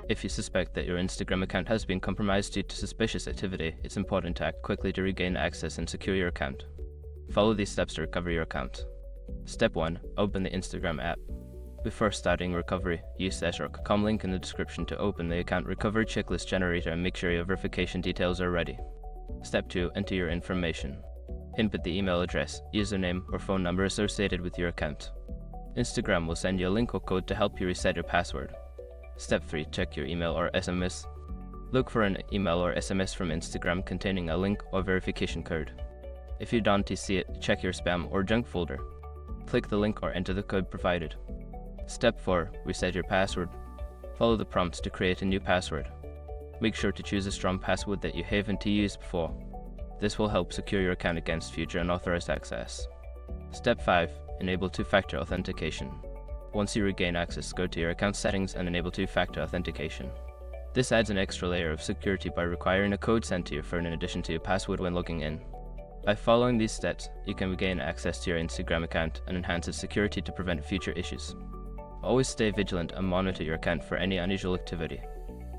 If you suspect that your Instagram account has been compromised due to suspicious activity, it's important to act quickly to regain access and secure your account. Follow these steps to recover your account. Step 1. Open the Instagram app. Before starting recovery, use the SROC.com link in the description to open the account recovery checklist generator and make sure your verification details are ready. Step 2. Enter your information. Input the email address, username, or phone number associated with your account. Instagram will send you a link or code to help you reset your password. Step 3. Check your email or SMS. Look for an email or SMS from Instagram containing a link or verification code. If you don't see it, check your spam or junk folder. Click the link or enter the code provided. Step 4. Reset your password. Follow the prompts to create a new password. Make sure to choose a strong password that you haven't used before. This will help secure your account against future unauthorized access. Step 5. Enable two-factor authentication. Once you regain access, go to your account settings and enable two-factor authentication. This adds an extra layer of security by requiring a code sent to your phone in addition to your password when logging in. By following these steps, you can regain access to your Instagram account and enhance its security to prevent future issues. Always stay vigilant and monitor your account for any unusual activity.